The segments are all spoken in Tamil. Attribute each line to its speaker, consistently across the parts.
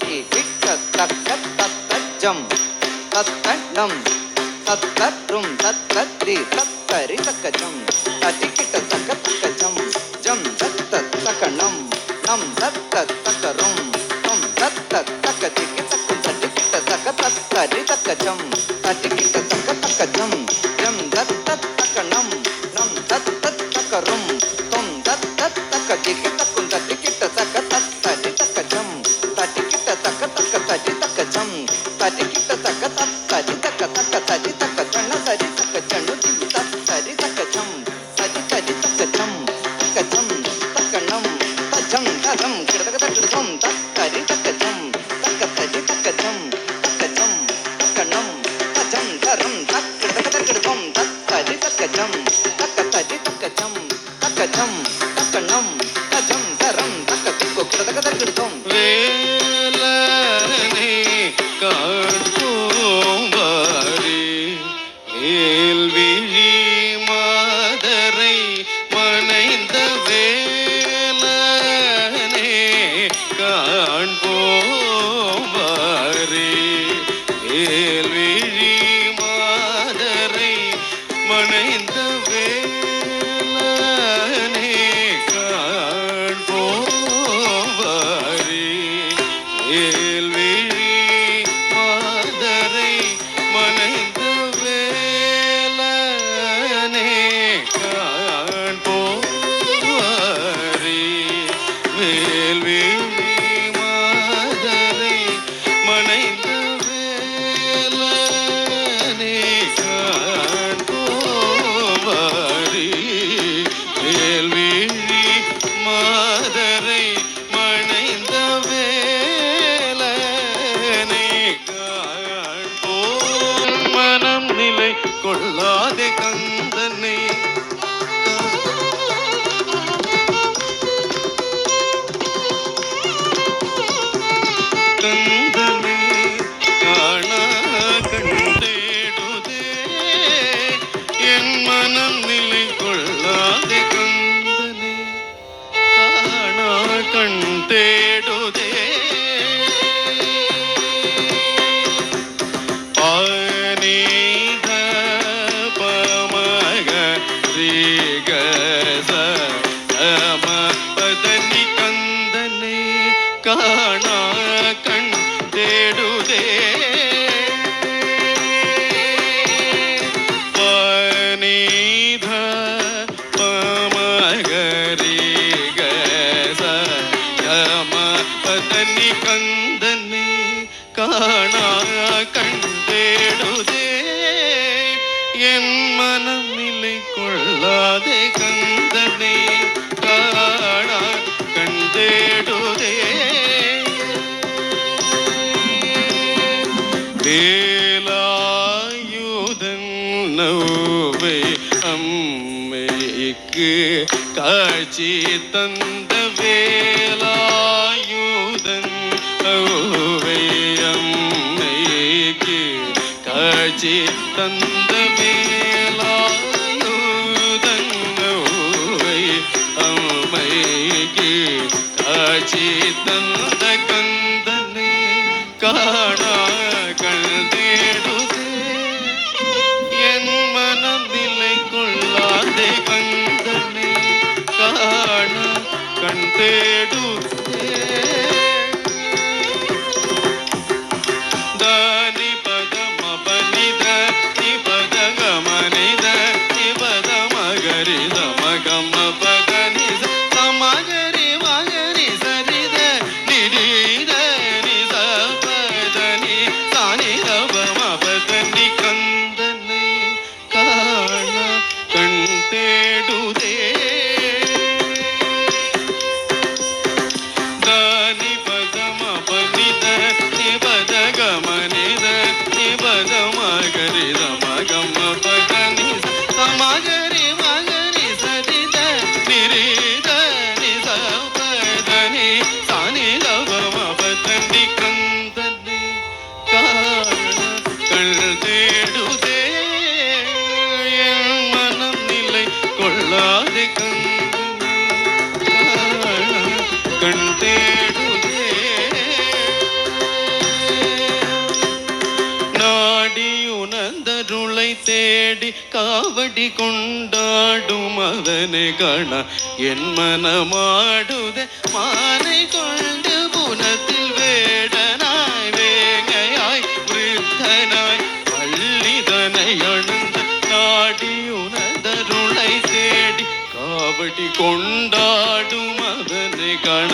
Speaker 1: கிட்ட தக்க தத்தஜம் தத்தனம் தத்தரும் தத்தரி தத்தரி தக்கஜம் தட்டிக்கிட்ட தக்க தக்கஜம் ஜம் தத்த தக்கணம் நம் தத்த தக்கரும் தொம் தத்த தக்கதிக்கு தக்கும் தட்டிக்கிட்ட தக்க தத்தரி தக்கஜம் தட்டிக்கிட்ட தக்க தக்கஜம் ஜம் தத்த தக்கணம் நம் தத்த தக்கரும் தொம் தத்த தக்கதிக்கு தக்கும் தட்டிக்கிட்ட தக்க தத்தரி தக்கஜம் தட்டிக்கிட்ட தக்க தக்க தடி தக்கஜம் தட்டிக்கிட்ட தக்க தத்தரி தக்க தக்க தடி தக்க ஜன்ன தரி தக்க ஜன்னு திமி தத்தரி தக்கஜம் தடி தடி தக்கஜம் தக்கஜம் தக்கணம் தஜம் தரம் கிடதக தக்கஜம் தத்தரி தக்கஜம் தக்க தடி தக்கஜம் தக்கஜம் தக்கணம் தஜம் தரம் தக்கடக தக்கஜம் தத்தரி தக்கஜம் தக்க தடி தக்கஜம் தக்கஜம் தக்கணம் தஜம் தரம் தக்க திக்கு கிடதக தக்கஜம்
Speaker 2: வேலனை காண்போம்பாரி வேல்விழி மாதரை மனைந்த வேலனை காண்போம்பாரி வேல்விழி மாதரை மனைந்த வேலனை காண்போம்பாரி வேல்விழி மாதரை மனைந்த வேலனை காண்போம்பாரி வேல்விழி மாதரை மனைந்த வேலனை காண்போம்பாரி வேல்விழி மாதரை மனைந்த வேலனை காண்போம் மனம் நிலை கொள்ளாதே கந்தனை கந்தனை காணா கண்டேடுதே என் மனம் நிலை கொள்ளாதே கந்தனை காணா கண்டேடுதே பானீத பமக ரீக சம பதனி கந்தனை காணா கண்டேடுதே பானீத பமக ரீக சம பதனி கந்தனை காணா கண்டேடுதே என் மனம் நிலை கொள்ளாதே கந்தனை காணா கண்டேடுதே வேலாயுதன் நௌவை அம்மைக்கு காட்சி தந்த வேலாயுதன் நௌவை அம்மைக்கு காட்சி தந்த வேலாயுதன் நௌவை அம்மைக்கு காட்சி தந்த கந்தனை காணா கண்டேடுதே என் மனம் நிலை கொள்ளாதே கந்தனை காணா கண்டேடுதே தானி பதம பனித நிபத கமனித நிபத மகரி தமகம பகனி சமகரி மகரி சரித நிடித நிச பதனி சானி தபம பதனி கந்தனை காண கண்டேடுதே தேடி காவடி கொண்டாடும் அவனை காண என் மனமாடுதே மானை கொண்டு புனத்தில் வேடனாய் வேங்கையாய் விருத்தனாய் பள்ளிதனை அணுந்த நாடி உனதருளை தேடி காவடி கொண்டாடும் அவனை காண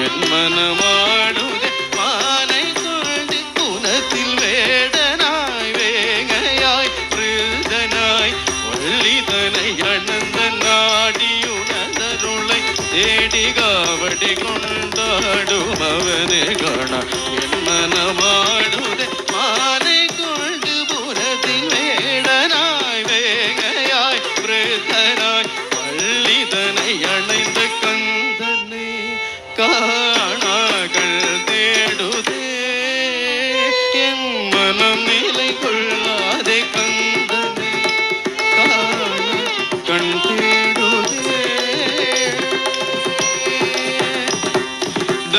Speaker 2: என் மனமாடுதே மானை கொண்டு புனத்தில் வேடனாய் வேங்கையாய் விருதனாய் வள்ளிதனை அணந்த நாடி உனதருளை தேடி காவடி கொண்டாடும் அவனை காண என் மனமாடுதே மானை கொண்டு புனத்தில் வேடனாய் வேங்கையாய் விருதனாய் வள்ளிதனை அணைந்த கந்தனே காணாகள் தேடுதே என் மனம் நிலை கொள்ளாதே கந்தனே காண கண் தேடுதே த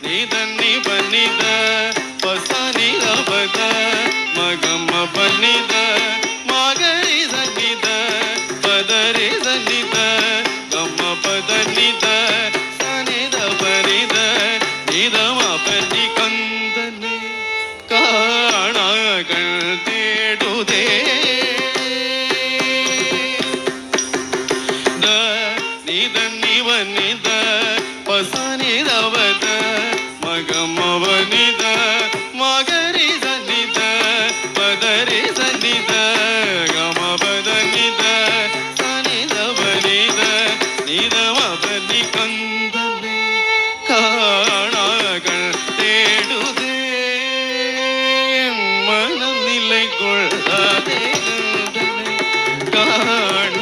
Speaker 2: நிதன்னி பன்னித பசனி ரபத மகம பன்னித மகரி சன்னித பதரி சன்னித கம்ம பதனித சனித பரித நிதம பன்னி கந்தனே காணாகள் தேடுதே த நிதன்னி வன்னித பசனி ரவத மகமவனித மகரி சன்னித பதரி சன்னித கமபதனித சனித பனித நிதம பன்னி கந்தனே காணாகள் தேடுதே என் மனம் நிலை கொள்ளாதே கந்தனே காண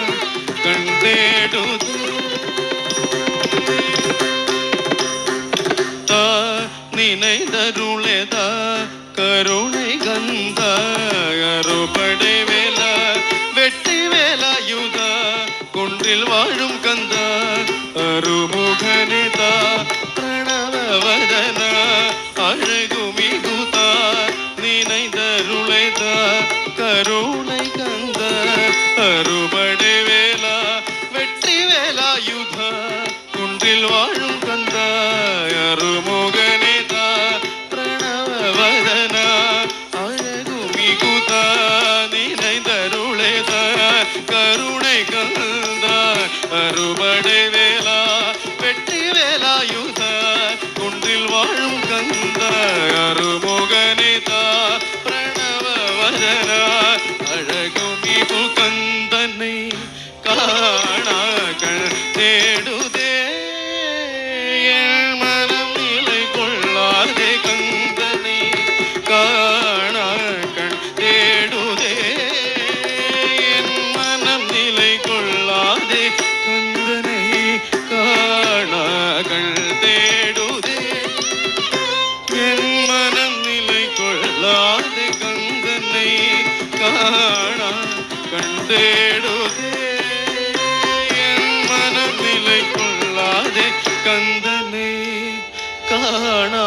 Speaker 2: கண் தேடுதே தா நினைதருளேதா கருணை கந்த அறுபடை வேலா வெட்டி வேலாயுதா குன்றில் வாழும் கந்த அருமுகனிதா பிரணவவதனா அழகு மிகுதா நினைதருளேதா கருணை கந்த அறுபடை வேலா வெற்றி வேலாயுதா குன்றில் வாழும் கந்த அருமுகனிதா பிரணவவதனா அழகு மிகுதா நினைதருளேதா கருணை கந்த அறுபடை வேலா வெற்றி வேலாயுதா குன்றில் வாழும் கந்த அருமுகனிதா பிரணவவதனா அழகு மிகு கந்தனை காணாகள் தேடுதே என் மனம் நிலை கொள்ளாதே கந்தனை காணாகள் தேடுதே என் மனம் நிலை கொள்ளாதே கந்தனை காணாகள் தேடுதே என் மனம் நிலை கொள்ளாதே கந்தனை காணா கண் தேடுதே என் மனம் நிலை கொள்ளாதே கந்தனை காணா